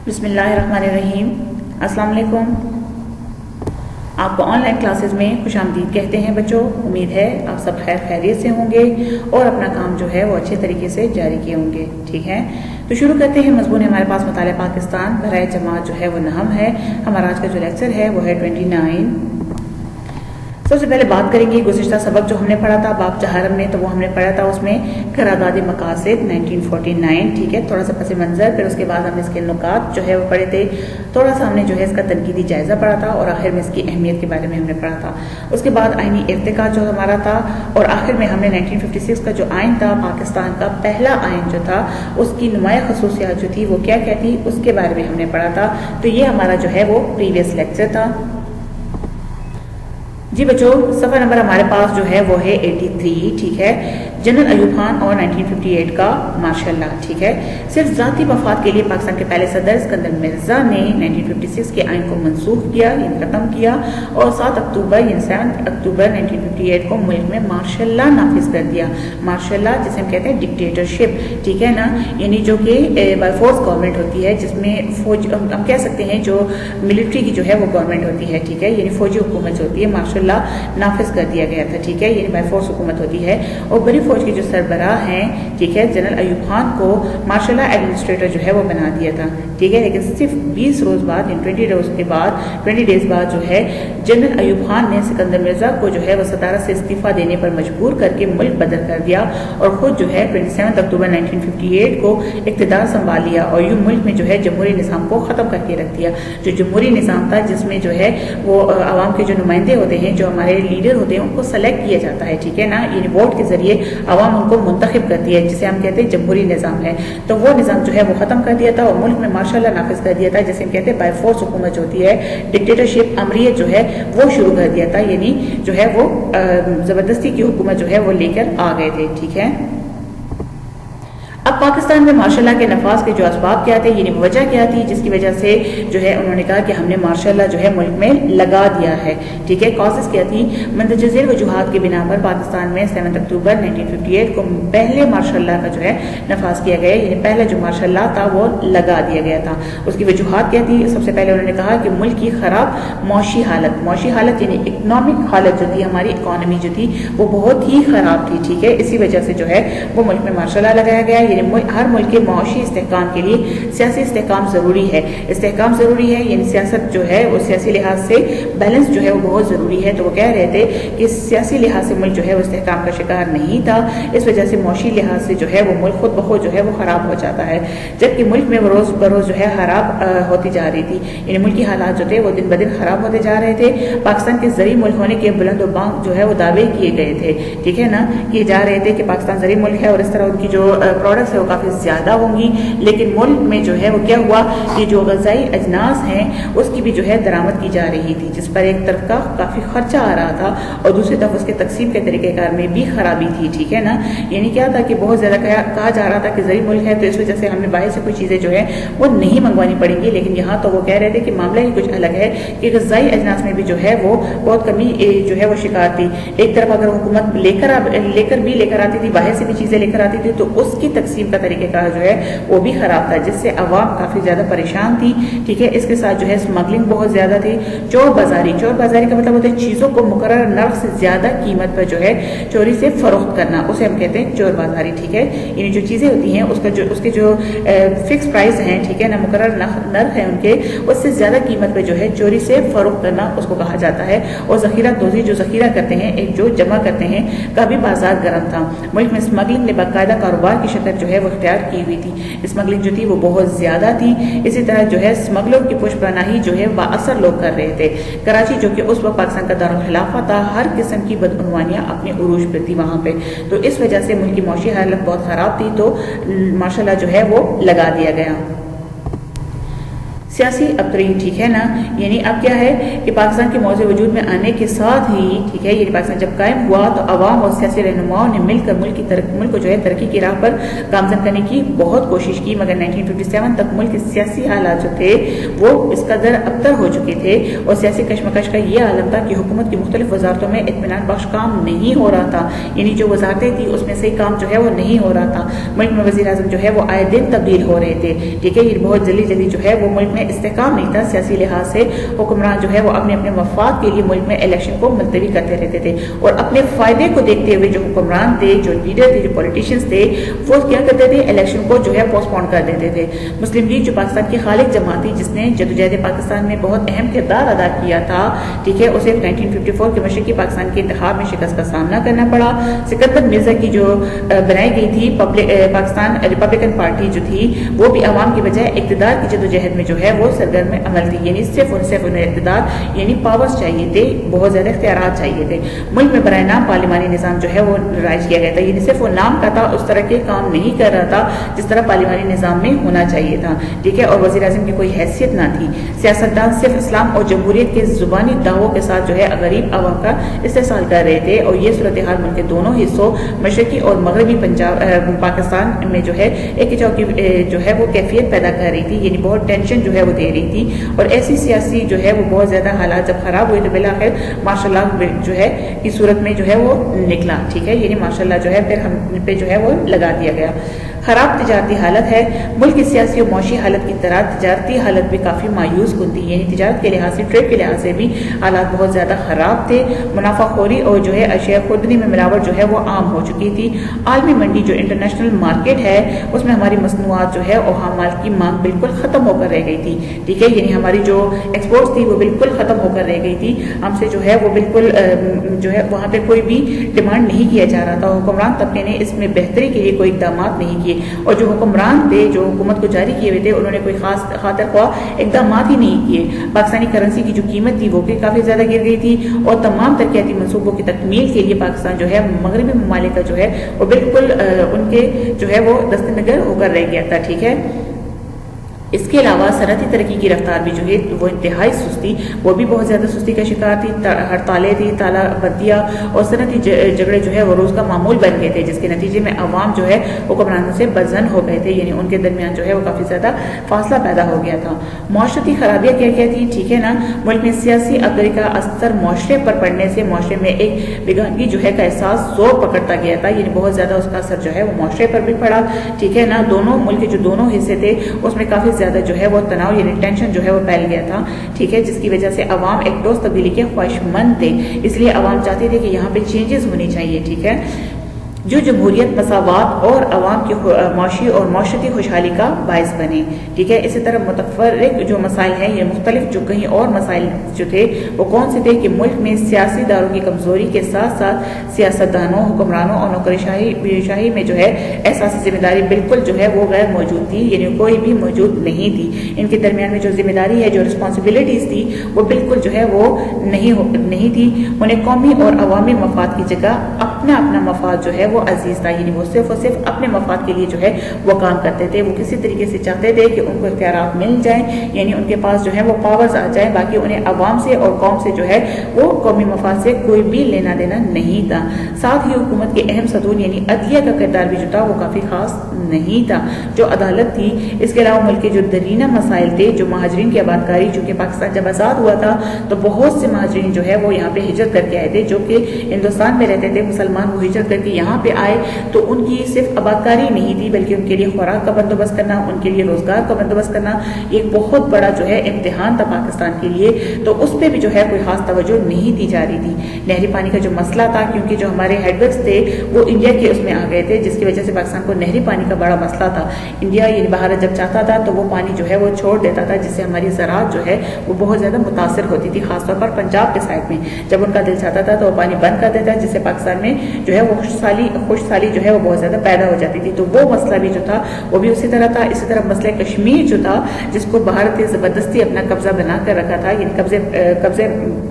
بسم اللہ الرحمن الرحیم۔ السلام علیکم۔ آپ کو آن لائن کلاسز میں خوش آمدید کہتے ہیں بچوں۔ امید ہے آپ سب خیر خیریت سے ہوں گے اور اپنا کام جو ہے وہ اچھے طریقے سے جاری کیے ہوں گے، ٹھیک ہے؟ تو شروع کرتے ہیں۔ مضمون ہمارے پاس مطالعہ پاکستان برائے جماعت جو ہے وہ نحو ہے۔ ہمارا آج کا جو لیکچر ہے وہ ہے 29۔ سب سے پہلے بات کریں گے گزشتہ سبق جو ہم نے پڑھا تھا باب چہارم میں، تو وہ ہم نے پڑھا تھا اس میں قرارداد مقاصد 1949، ٹھیک ہے؟ تھوڑا سا پس منظر، پھر اس کے بعد ہم نے اس کے نکات جو ہے وہ پڑھے تھے، تھوڑا سا ہم نے جو ہے اس کا تنقیدی جائزہ پڑھا تھا، اور آخر میں اس کی اہمیت کے بارے میں ہم نے پڑھا تھا۔ اس کے بعد آئینی ارتقاء جو ہمارا تھا، اور آخر میں ہم نے 1956 کا جو آئین تھا، پاکستان کا پہلا آئین جو تھا، اس کی نمایاں خصوصیات جو تھی وہ کیا کیا تھی، اس کے بارے میں ہم نے پڑھا تھا۔ تو یہ ہمارا جو ہے وہ پریویس لیکچر تھا۔ جی بچوں، صفحہ نمبر ہمارے پاس جو ہے وہ ہے 83، ٹھیک ہے؟ جنرل ایوب خان اور 1958 کا ماشاء اللہ، ٹھیک ہے؟ صرف ذاتی مفاد کے لیے پاکستان کے پہلے صدر اسکندر مرزا نے 1956 کے آئین کو منسوخ کیا، یعنی ختم کیا، اور 7 اکتوبر 1958 کو ملک میں ماشاء اللہ نافذ کر دیا۔ ماشاء اللہ جسے ہم کہتے ہیں ڈکٹیٹرشپ، ٹھیک ہے نا؟ یعنی جو کہ بائی فورس گورنمنٹ ہوتی ہے، جس میں فوج ہم کہہ سکتے ہیں جو ملٹری کی جو ہے وہ گورنمنٹ ہوتی ہے، ٹھیک ہے؟ یعنی فوجی حکومت ہوتی ہے، ماشاء اللہ نافذ کر دیا گیا تھا، ٹھیک ہے؟ یعنی بائی فورس حکومت ہوتی ہے، اور بڑی فوج کے جو سربراہ ہیں، ٹھیک ہے، جنرل ایوب خان کو ماشاء اللہ ایڈمنسٹریٹر جو ہے وہ بنا دیا تھا، ٹھیک ہے؟ لیکن صرف 20 روز بعد، یعنی 20 ڈیز بعد جو ہے جنرل ایوب خان نے سکندر مرزا کو جو ہے وہ صدارت سے استعفیٰ دینے پر مجبور کر کے ملک بدر کر دیا، اور خود جو ہے 27 اکتوبر 1958 کو اقتدار سنبھال لیا، اور یوں ملک میں جو ہے جمہوری نظام کو ختم کر کے رکھ دیا۔ جو جمہوری نظام تھا، جس میں جو ہے وہ عوام کے جو نمائندے ہوتے ہیں، جو ہمارے لیڈر ہوتے ہیں، ان کو سلیکٹ کیا جاتا ہے، ٹھیک ہے نا؟ یعنی ووٹ کے ذریعے عوام ان کو منتخب کرتی ہے، جسے ہم کہتے ہیں جمہوری نظام ہے۔ تو وہ نظام جو ہے وہ ختم کر دیا تھا، اور ملک میں ماشاء اللہ نافذ کر دیا تھا، جسے ہم کہتے ہیں بائی فورس حکومت جو ہوتی ہے، ڈکٹیٹرشپ، امریت جو ہے وہ شروع کر دیا تھا، یعنی جو ہے وہ زبردستی کی حکومت جو ہے وہ لے کر آ گئے تھے، ٹھیک ہے؟ اب پاکستان میں ماشاء اللہ کے نفاذ کے جو اسباب کیا تھے، یعنی وجہ کیا تھی جس کی وجہ سے جو ہے انہوں نے کہا کہ ہم نے ماشاء اللہ جو ہے ملک میں لگا دیا ہے، ٹھیک ہے؟ کازز کیا تھی؟ مندرجہ ذیل وجوہات کے بنا پر پاکستان میں 7 اکتوبر 1958 کو پہلے ماشاء اللہ کا جو ہے نفاذ کیا گیا، یعنی پہلا جو ماشاء اللہ تھا وہ لگا دیا گیا تھا۔ اس کی وجوہات کیا تھی؟ سب سے پہلے انہوں نے کہا کہ ملک کی خراب معاشی حالت یعنی اکنامک حالت جو تھی، ہماری اکانومی جو تھی وہ بہت ہی خراب تھی، ٹھیک ہے؟ اسی وجہ سے جو ہے وہ ملک میں ماشاء اللہ لگایا گیا، یعنی ہر ملک کے معاشی استحکام کے لیے سیاسی استحکام ضروری ہے۔ استحکام ضروری ہے، یعنی سیاست جو ہے وہ سیاسی لحاظ سے بیلنس جو ہے وہ بہت ضروری ہے۔ تو وہ کہہ رہے تھے کہ سیاسی لحاظ سے ملک جو ہے وہ استحکام کا شکار نہیں تھا، اس وجہ سے معاشی لحاظ سے جو ہے وہ ملک خود بخود جو ہے وہ خراب ہو جاتا ہے، جبکہ ملک میں وہ روز بروز جو ہے خراب ہوتی جا رہی تھی، یعنی ملکی حالات جو تھے وہ دن بدن خراب ہوتے جا رہے تھے۔ پاکستان کے زرعی ملک ہونے کے بلند و بانگ جو ہے وہ دعوے کیے گئے تھے، ٹھیک ہے نا؟ کیے جا رہے تھے کہ پاکستان زرعی ملک ہے، اور اس طرح ان کی جو پروڈکٹس ہے وہ کافی زیادہ ہوں گی، لیکن ملک میں جو ہے وہ کیا ہوا کہ جو غذائی اجناس ہیں اس کی بھی جو ہے درآمد کی جا رہی تھی، جس پر ایک طرف کا کافی خرچہ آ رہا تھا، اور دوسری طرف اس کے تقسیم کے طریقہ کار میں بھی خرابی تھی، ٹھیک ہے نا؟ یعنی کیا تھا کہ بہت زیادہ کہا جا رہا تھا کہ زرعی ملک ہے، تو اس وجہ سے ہمیں باہر سے کوئی چیزیں جو ہے وہ نہیں منگوانی پڑیں گی، لیکن یہاں تو وہ کہہ رہے تھے کہ معاملہ ہی کچھ الگ ہے کہ غذائی اجناس میں بھی جو ہے وہ بہت کمی جو ہے وہ شکار تھی۔ ایک طرف اگر حکومت لے کر آتی تھی، باہر سے بھی چیزیں لے کر آتی تھی، تو اس کی تقسیم کا طریقہ کار جو ہے وہ بھی خراب تھا، جس سے عوام کافی زیادہ پریشان تھی، ٹھیک ہے؟ اس کے ساتھ جو ہے اسمگلنگ بہت زیادہ تھی۔ چور بازاری کا مطلب ہوتا ہے چیزوں کو مقرر نرخ سے زیادہ قیمت پر جو ہے چوری سے فروخت کرنا، اسے ہم کہتے ہیں چور بازاری، ٹھیک ہے؟ یعنی جو چیزیں ہوتی ہیں اس کے جو فکس پرائس ہیں، ٹھیک ہے نا، مقرر نرخ ہیں ان کے، اس سے زیادہ قیمت پہ جو ہے چوری سے فروخت کرنا اس کو کہا جاتا ہے۔ اور ذخیرہ دوزی، جو ذخیرہ کرتے ہیں، ایک جو جمع کرتے ہیں، کا بھی بازار گرم تھا۔ ملک میں اسمگلنگ نے باقاعدہ کاروبار کی شکل جو ہے وہ اختیار کی ہوئی تھی، اسمگلنگ جو تھی وہ بہت زیادہ تھی۔ اسی طرح جو ہے اسمگلر کی پشت پناہی جو ہے بااثر لوگ کر رہے تھے۔ کراچی جو کہ اس وقت پاکستان کا دارالخلافہ تھا، ہر قسم کی بدعنوانیاں اپنے عروج پہ تھی وہاں پہ، تو اس وجہ سے ملک کی معاشی حالت بہت خراب تھی، تو ماشاءاللہ جو ہے وہ لگا دیا گیا۔ سیاسی ابتری، ٹھیک ہے نا، یعنی اب کیا ہے کہ پاکستان کے موضوع وجود میں آنے کے ساتھ ہی، ٹھیک ہے، یعنی پاکستان جب قائم ہوا تو عوام اور سیاسی رہنماؤں نے مل کر ملک کو جو ہے ترقی کی راہ پر گامزن کرنے کی بہت کوشش کی، مگر 1957 تک ملک کے سیاسی حالات جو تھے وہ اس قدر ابتر ہو چکے تھے اور سیاسی کشمکش کا یہ عالم تھا کہ حکومت کی مختلف وزارتوں میں اطمینان بخش کام نہیں ہو رہا تھا، یعنی جو وزارتیں تھیں اس میں سے کام جو ہے وہ نہیں ہو رہا تھا، ملک میں وزیر اعظم جو ہے وہ آئے دن تبدیل ہو رہے تھے، ٹھیک ہے، یہ بہت جلدی جو ہے وہ ملک میں استحکام نہیں تھا، سیاسی لحاظ سے حکمران جو ہے وہ اپنے مفاد کے لیے ملک میں الیکشن کو ملتوی کرتے رہتے تھے اور اپنے فائدے کو دیکھتے ہوئے جو حکمران تھے، جو لیڈر تھے، جو پولیٹیشینز تھے، وہ کیا کرتے تھے، الیکشن کو جو ہے پوسٹ پون کر دیتے تھے۔ مسلم لیگ جو پاکستان کی خالق جماعت تھی جس نے جدوجہد پاکستان میں بہت اہم کردار ادا کیا تھا، ٹھیک ہے، اسے 1954 کے مشرقی پاکستان کے انتخاب میں شکست کا سامنا کرنا پڑا۔ سکندر مرزا کی جو بنائی گئی تھی پاکستان ریپبلکن پارٹی جو تھی وہ بھی عوام کی بجائے اقتدار کی جدوجہد میں جو ہے وہ سرگرم عمل تھی، یعنی صرف انہیں اقتدار یعنی پاورز چاہیے تھے، بہت زیادہ اختیارات چاہیے تھے۔ ملک میں برائے نام پارلیمانی نظام جو ہے وہ رائج کیا گیا تھا، یعنی صرف وہ نام کا تھا، اس طرح کے کام نہیں کر رہا تھا جس طرح پارلیمانی نظام میں ہونا چاہیے تھا، ٹھیک ہے، اور وزیر اعظم کی کوئی حیثیت نہ تھی۔ سیاستدان صرف اسلام اور جمہوریت کے زبانی دعووں کے ساتھ جو ہے غریب عوام کا استحصال کر رہے تھے اور یہ صورتحال ملک کے دونوں حصوں مشرقی اور مغربی پاکستان میں جو ہے ایک کھچاؤ کی جو ہے وہ کیفیت پیدا کر رہی تھی، یعنی بہت ٹینشن جو ہے وہ دے رہی تھی اور ایسی سیاسی جو ہے وہ بہت زیادہ حالات جب خراب ہوئے تو بالآخر ماشاء اللہ جو ہے کی صورت میں جو ہے وہ نکلا، ٹھیک ہے، یعنی ماشاء اللہ جو ہے پھر ہم پہ جو ہے وہ لگا دیا گیا۔ خراب تجارتی حالت ہے، ملک کی سیاسی اور معاشی حالت کی طرح تجارتی حالت بھی کافی مایوس کن تھی، یعنی تجارت کے لحاظ سے، ٹریڈ کے لحاظ سے بھی حالات بہت زیادہ خراب تھے، منافع خوری اور جو ہے اشیاء خوردنی میں ملاوٹ جو ہے وہ عام ہو چکی تھی۔ عالمی منڈی جو انٹرنیشنل مارکیٹ ہے اس میں ہماری مصنوعات جو ہے اور خام مال کی مانگ بالکل ختم ہو کر رہ گئی تھی، ٹھیک ہے، یعنی ہماری جو ایکسپورٹس تھی وہ بالکل ختم ہو کر رہ گئی تھی، ہم سے جو ہے وہ بالکل جو ہے وہاں پہ کوئی بھی ڈیمانڈ نہیں کیا جا رہا تھا، حکمران طبقے نے اس میں بہتری کے لیے کوئی اقدامات نہیں کیے اور جو حکمران تھے جو حکومت کو جاری کیے ہوئے تھے انہوں نے کوئی خاص خاطر خواہ اقدامات ہی نہیں کیے۔ پاکستانی کرنسی کی جو قیمت تھی وہ بھی کافی زیادہ گر گئی تھی اور تمام ترقیاتی منصوبوں کی تکمیل کے لیے پاکستان جو ہے مغربی ممالک کا جو ہے وہ بالکل ان کے جو ہے وہ دست نگر ہو کر رہ گیا تھا، ٹھیک ہے۔ اس کے علاوہ صنعتی ترقی کی رفتار بھی جو ہے وہ انتہائی سستی، وہ بھی بہت زیادہ سستی کا شکار تھی، ہڑتالیں تھی، تالہ بندیاں اور صنعتی جھگڑے جو ہے وہ روز کا معمول بن گئے تھے، جس کے نتیجے میں عوام جو ہے حکمرانوں سے بدظن ہو گئے تھے، یعنی ان کے درمیان جو ہے وہ کافی زیادہ فاصلہ پیدا ہو گیا تھا۔ معاشرتی خرابیاں کیا کیا تھی، ٹھیک ہے نا، ملک میں سیاسی ابتری کا اثر معاشرے پر پڑنے سے معاشرے میں ایک بیگانگی جو ہے کا احساس زور پکڑتا گیا تھا، یعنی بہت زیادہ اس کا اثر جو ہے وہ معاشرے پر بھی پڑا، ٹھیک ہے نا، دونوں ملک کے جو دونوں حصے تھے اس میں کافی زیادہ جو ہے وہ تناؤ یعنی ٹینشن جو ہے وہ پھیل گیا تھا، ٹھیک ہے، جس کی وجہ سے عوام ایک ٹھوس تبدیلی کے خواہش مند تھے، اس لیے عوام چاہتے تھے کہ یہاں پہ چینجز ہونی چاہیے، ٹھیک ہے، جو جمہوریت، مساوات اور عوام کی معاشی اور معاشرتی خوشحالی کا باعث بنے، ٹھیک ہے۔ اسی طرح متفرق جو مسائل ہیں یہ مختلف جو کہیں اور مسائل جو تھے وہ کون سے تھے کہ ملک میں سیاسی داروں کی کمزوری کے ساتھ ساتھ سیاستدانوں، حکمرانوں اور نوکر شاہی میں جو ہے احساسی ذمہ داری بالکل جو ہے وہ غیر موجود تھی، یعنی کوئی بھی موجود نہیں تھی، ان کے درمیان میں جو ذمہ داری ہے، جو رسپانسبلٹیز تھی وہ بالکل جو ہے وہ نہیں تھی، انہیں قومی اور عوامی مفاد کی جگہ اپنا مفاد جو ہے وہ عزیز تھا، یعنی وہ صرف اور صرف اپنے مفاد کے لیے جو ہے وہ کام کرتے تھے، وہ کسی طریقے سے چاہتے تھے کہ ان کو اختیارات مل جائیں، یعنی ان کے پاس جو ہے وہ پاورز آ جائیں، باقی انہیں عوام سے اور قوم سے جو ہے وہ قومی مفاد سے کوئی بھی لینا دینا نہیں تھا۔ ساتھ ہی حکومت کے اہم ستون یعنی عدلیہ کا کردار بھی جو تھا وہ کافی خاص نہیں تھا، جو عدالت تھی، اس کے علاوہ ملک کے جو درینہ مسائل تھے، جو مہاجرین کی آباد کاری، چونکہ پاکستان جب آزاد ہوا تھا تو بہت سے مہاجرین جو ہے وہ یہاں پہ ہجرت کر کے آئے تھے، جو کہ ہندوستان میں رہتے تھے مسلمان، وہ ہجرت کر کے یہاں پہ آئے تو ان کی صرف آباد کاری نہیں تھی بلکہ ان کے لیے خوراک کا بندوبست کرنا، ان کے لیے روزگار کا بندوبست کرنا ایک بہت بڑا جو ہے امتحان تھا پاکستان کے لیے، تو اس پہ بھی جو ہے کوئی خاص توجہ نہیں دی جا رہی تھی۔ نہری پانی کا جو مسئلہ تھا، کیونکہ جو ہمارے ہیڈ ورکس تھے وہ انڈیا کے اس میں آ گئے تھے، جس کی وجہ سے پاکستان کو نہری پانی کا بڑا مسئلہ تھا، انڈیا یعنی بھارت جب چاہتا تھا تو وہ پانی جو ہے وہ چھوڑ دیتا تھا، جس سے ہماری زراعت جو ہے وہ بہت زیادہ متاثر ہوتی تھی، خاص طور پر پنجاب کے سائڈ میں جب ان کا دل چاہتا تھا تو وہ پانی بند کر دیتا، جس سے پاکستان میں جو ہے وہ خشک سالی خوش سالی جو ہے وہ بہت زیادہ پیدا ہو جاتی تھی. تو وہ مسئلہ بھی جو تھا وہ بھی اسی طرح تھا. اسی طرح مسئلہ کشمیر جو تھا جس کو بھارت نے زبردستی اپنا قبضہ بنا کر رکھا تھا, یعنی قبضے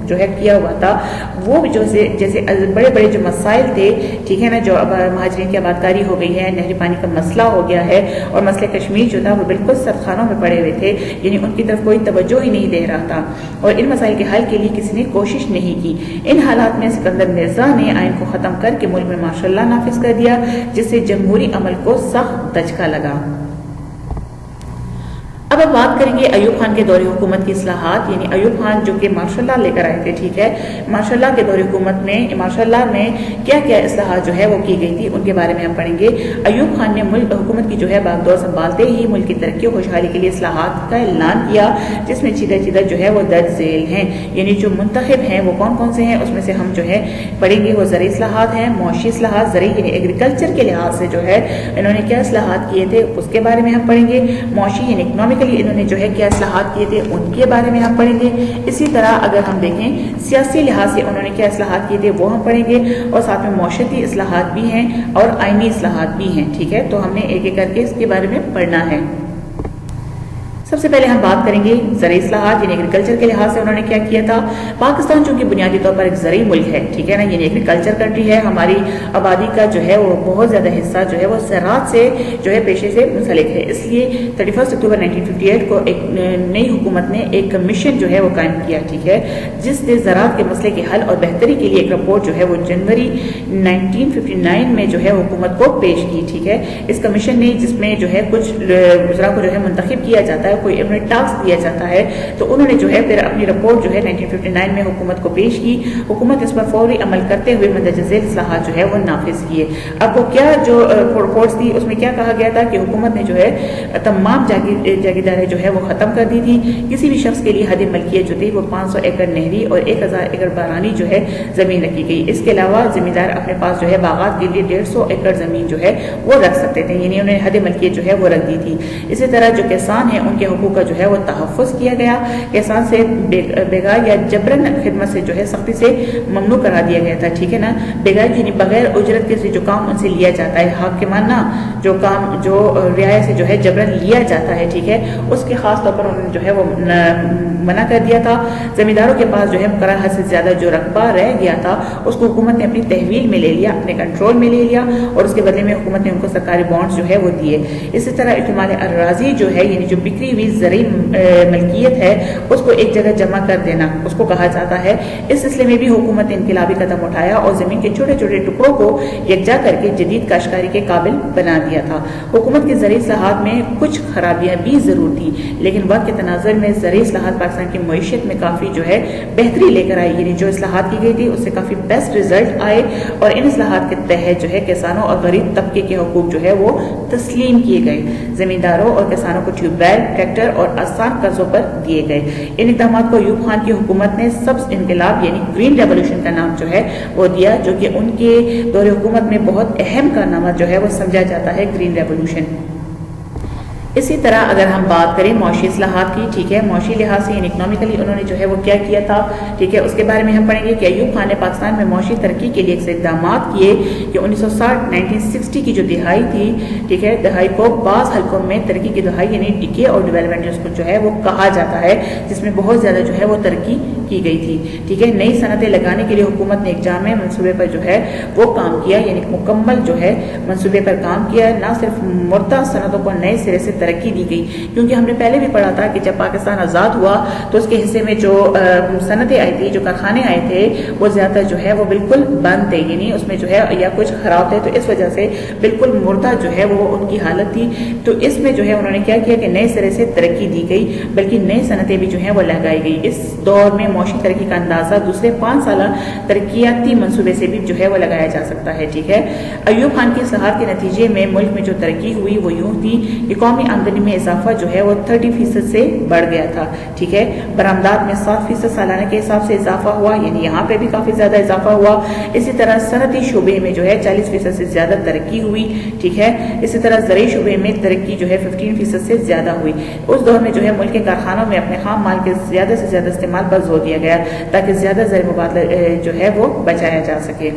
جو ہے کیا ہوا تھا, وہ جو جیسے بڑے بڑے جو مسائل تھے, ٹھیک ہے نا, جو اب مہاجرین کی آبادکاری ہو گئی ہے, نہری پانی کا مسئلہ ہو گیا ہے, اور مسئلہ کشمیر جو تھا وہ بالکل سرخانوں میں پڑے ہوئے تھے, یعنی ان کی طرف کوئی توجہ ہی نہیں دے رہا تھا, اور ان مسائل کے حل کے لیے کسی نے کوشش نہیں کی. ان حالات میں سکندر مرزا نے آئین کو ختم کر کے ملک میں مارشل لا نافذ کر دیا, جس سے جمہوری عمل کو سخت دھچکا لگا. اب بات کریں گے ایوب خان کے دور حکومت کی اصلاحات, یعنی ایوب خان جو کہ مارشل لا لے کر آئے تھے, ٹھیک ہے, مارشل لا کے دور حکومت میں مارشل لا میں کیا کیا اصلاحات جو ہے وہ کی گئی تھی, ان کے بارے میں ہم پڑھیں گے. ایوب خان نے ملک حکومت کی جو ہے باغدور سنبھالتے ہی ملک کی ترقی و خوشحالی کے لیے اصلاحات کا اعلان کیا, جس میں چیدہ جو ہے وہ درج ذیل ہیں, یعنی جو منتخب ہیں وہ کون کون سے ہیں, اس میں سے ہم جو ہے پڑھیں گے. وہ زرعی اصلاحات ہیں, معاشی اصلاحات, زرعی یعنی ایگریکلچر کے لحاظ سے جو ہے انہوں نے کیا اصلاحات کیے تھے اس کے بارے میں ہم پڑھیں گے. معاشی یعنی اکنامکلی انہوں نے جو ہے کیا اصلاحات کیے تھے ان کے بارے میں ہم پڑھیں گے. اسی طرح اگر ہم دیکھیں سیاسی لحاظ سے انہوں نے کیا اصلاحات کیے تھے وہ ہم پڑھیں گے, اور ساتھ میں معاشرتی اصلاحات بھی ہیں اور آئینی اصلاحات بھی ہیں, ٹھیک ہے. تو ہم نے ایک ایک کر کے اس کے بارے میں پڑھنا ہے. سب سے پہلے ہم بات کریں گے زرعی اصلاحات, یعنی ایگریکلچر کے لحاظ سے انہوں نے کیا کیا تھا. پاکستان چونکہ بنیادی طور پر ایک زرعی ملک ہے, ٹھیک ہے نا, یعنی ایگریکلچر کنٹری ہے, ہماری آبادی کا جو ہے وہ بہت زیادہ حصہ جو ہے وہ زراعت سے جو ہے پیشے سے منسلک ہے. اس لیے 31 اکتوبر 1958 کو ایک نئی حکومت نے ایک کمیشن جو ہے وہ قائم کیا, ٹھیک ہے, جس نے زراعت کے مسئلے کے حل اور بہتری کے لیے ایک رپورٹ جو ہے وہ جنوری 1959 میں جو ہے حکومت کو پیش کی, ٹھیک ہے. اس کمیشن نے جس میں جو ہے کچھ وزراء کو جو ہے منتخب کیا جاتا ہے, کوئی انہیں ٹاسک دیا جاتا ہے, تو انہوں نے جو ہے پھر اپنی رپورٹ جو ہے 1959 میں حکومت کو پیش کی. حکومت اس پر فوری عمل کرتے ہوئے مندرجہ ذیل اصلاحات جو ہے وہ نافذ کیے. اب وہ کیا جو رپورٹس تھی اس میں کیا کہا گیا تھا کہ حکومت نے جو ہے تمام جاگیرداریں جو ہے وہ ختم کر دی تھی. کسی بھی شخص کے لیے حد ملکیت جو تھی وہ 500 ایکڑ نہری اور 1000 ایکڑ بارانی جو ہے زمین رکھی گئی. اس کے علاوہ زمیندار اپنے پاس جو ہے باغات کے لیے 150 ایکڑ زمین جو ہے وہ رکھ سکتے تھے, یعنی انہوں نے حد ملکیت جو ہے وہ رکھ دی تھی. اسی طرح جو کسان ہیں ان کے حقوق کا جو ہے وہ تحفظ کیا گیا. کسان سے بیگار یا جبرن خدمت سے جو ہے سختی سے ممنوع کرا دیا گیا تھا, ٹھیک ہے نا. بیگار یعنی بغیر اجرت کے جو کام ان سے لیا جاتا ہے, حاکمانہ جو کام جو رعایا سے جو ہے جبرن لیا جاتا ہے, ٹھیک ہے, اس کے خاص طور پر انہوں نے جو ہے وہ منع کر دیا تھا. زمینداروں کے پاس جو ہے مقررہ حد سے زیادہ جو رقبہ رہ گیا تھا اس کو حکومت نے اپنی تحویل میں لے لیا, اپنے کنٹرول میں لے لیا, اور اس کے بدلے میں حکومت نے ان کو سرکاری بانڈز جو ہے وہ دیے. اسی طرح احتمال اراضی جو ہے یعنی جو بکری ہوئی زرعی ملکیت ہے اس کو ایک جگہ جمع کر دینا اس کو کہا جاتا ہے. اس سلسلے میں بھی حکومت نے انقلابی قدم اٹھایا اور زمین کے چھوٹے چھوٹے ٹکڑوں کو یکجا کر کے جدید کاشتکاری کے قابل بنا دیا تھا. حکومت کی زرعی اصلاحات میں کچھ خرابیاں بھی ضرور تھیں, لیکن وقت کے تناظر میں زرعی اصلاحات پاکستان کی معیشت میں کافی جو ہے بہتری لے کر آئی, یعنی جو اصلاحات کی گئی تھی اس سے کافی بیسٹ رزلٹ آئے, اور ان اصلاحات کے تحت جو ہے کسانوں اور غریب طبقے کے حقوق جو ہے وہ تسلیم کیے گئے. زمینداروں اور کسانوں کو ٹیوب ویل, ٹریکٹر اور آسان قرضوں پر دیے گئے. ان اقدامات کو ایوب خان کی حکومت نے سبز انقلاب یعنی گرین ریولوشن کا نام جو ہے وہ دیا, جو کہ ان کے دور حکومت میں بہت اہم کارنامہ جو ہے وہ سمجھا جاتا ہے گرین ریولوشن. اسی طرح اگر ہم بات کریں معاشی اصلاحات کی, ٹھیک ہے, معاشی لحاظ سے یعنی اکنامیکلی انہوں نے جو ہے وہ کیا کیا تھا, ٹھیک ہے, اس کے بارے میں ہم پڑھیں گے کہ ایوب خان نے پاکستان میں معاشی ترقی کے لیے ایک اقدامات کیے کہ 1960 کی جو دہائی تھی, ٹھیک ہے, دہائی کو بعض حلقوں میں ترقی کی دہائی یعنی ڈکے اور ڈیولپمنٹ اس کو جو ہے وہ کہا جاتا ہے, جس میں بہت زیادہ جو ہے وہ ترقی کی گئی تھی, ٹھیک ہے. نئی صنعتیں لگانے کے لیے حکومت نے ایک جامع منصوبے پر جو ہے وہ کام کیا, یعنی مکمل جو ہے منصوبے پر کام کیا. نہ صرف مردہ صنعتوں کو نئے سرے سے ترقی دی گئی, کیونکہ ہم نے پہلے بھی پڑھا تھا کہ جب پاکستان آزاد ہوا تو اس کے حصے میں جو صنعتیں آئی تھی, جو کارخانے آئے تھے, وہ زیادہ جو ہے وہ بالکل بند تھے, یعنی اس میں جو ہے یا کچھ خراب تھے, تو اس وجہ سے بالکل مردہ جو ہے وہ ان کی حالت تھی. تو اس میں جو ہے انہوں نے کیا کیا کہ نئے سرے سے ترقی دی گئی, بلکہ نئی صنعتیں بھی جو ہیں وہ لگائی گئی. اس دور میں معاشی ترقی کا اندازہ دوسرے 5 سالہ ترقیاتی منصوبے سے بھی جو ہے وہ لگایا جا سکتا ہے, ٹھیک ہے. ایوب خان کی اصلاحات کے نتیجے میں ملک میں جو ترقی ہوئی وہ یوں تھی کہ قومی آمدنی میں اضافہ جو ہے وہ 30% سے بڑھ گیا تھا, ٹھیک ہے. برآمدات میں 7% سالانہ کے حساب سے اضافہ ہوا, یعنی یہاں پہ بھی کافی زیادہ اضافہ ہوا. اسی طرح صنعتی شعبے میں جو ہے 40% سے زیادہ ترقی ہوئی, ٹھیک ہے. اسی طرح زرعی شعبے میں ترقی جو ہے 15% سے زیادہ ہوئی. اس دور میں جو ہے ملک کے کارخانوں میں اپنے خام مال کے زیادہ سے زیادہ استعمال پر زور دیا گیا تاکہ زیادہ زر مبادلہ جو ہے وہ بچایا جا سکے.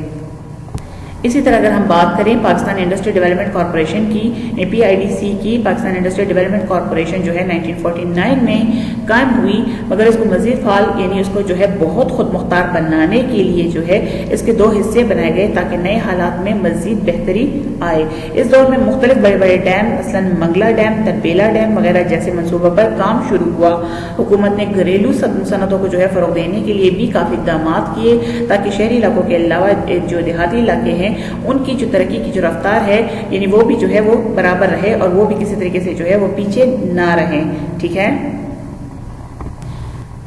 اسی طرح اگر ہم بات کریں پاکستان انڈسٹری ڈیولپمنٹ کارپوریشن کی PIDC کی، پاکستان انڈسٹری ڈیولپمنٹ کارپوریشن جو ہے 1949 میں قائم ہوئی، مگر اس کو مزید فعال یعنی اس کو جو ہے بہت خود مختار بنانے کے لیے جو ہے اس کے 2 حصے بنائے گئے تاکہ نئے حالات میں مزید بہتری آئے۔ اس دور میں مختلف بڑے بڑے ڈیم مثلا منگلا ڈیم، تربیلا ڈیم وغیرہ جیسے منصوبوں پر کام شروع ہوا۔ حکومت نے گھریلو صنعتوں کو جو ہے فروغ دینے کے لیے بھی کافی اقدامات کیے تاکہ شہری علاقوں کے علاوہ جو دیہاتی علاقے ہیں ان کی جو ترقی کی جو رفتار ہے یعنی وہ بھی جو ہے وہ برابر رہے اور وہ بھی کسی طریقے سے جو ہے وہ پیچھے نہ رہیں، ٹھیک ہے۔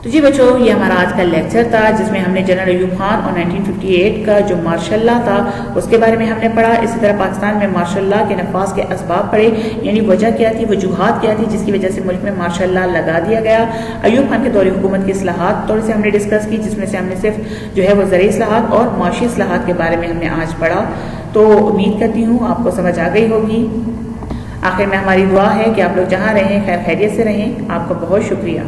تو جی بچوں، یہ ہمارا آج کا لیکچر تھا جس میں ہم نے جنرل ایوب خان اور 1958 کا جو مارشل لا تھا اس کے بارے میں ہم نے پڑھا۔ اسی طرح پاکستان میں مارشل لا کے نفاذ کے اسباب پڑھے، یعنی وجہ کیا تھی، وجوہات کیا تھی جس کی وجہ سے ملک میں مارشل لا لگا دیا گیا۔ ایوب خان کے دور حکومت کی اصلاحات تھوڑے سے ہم نے ڈسکس کی، جس میں سے ہم نے صرف جو ہے وہ زرعی اصلاحات اور معاشی اصلاحات کے بارے میں ہم نے آج پڑھا۔ تو امید کرتی ہوں آپ کو سمجھ آ گئی ہوگی۔ آخر میں ہماری دعا ہے کہ آپ لوگ جہاں رہیں خیر خیریت سے رہیں۔ آپ کا بہت شکریہ۔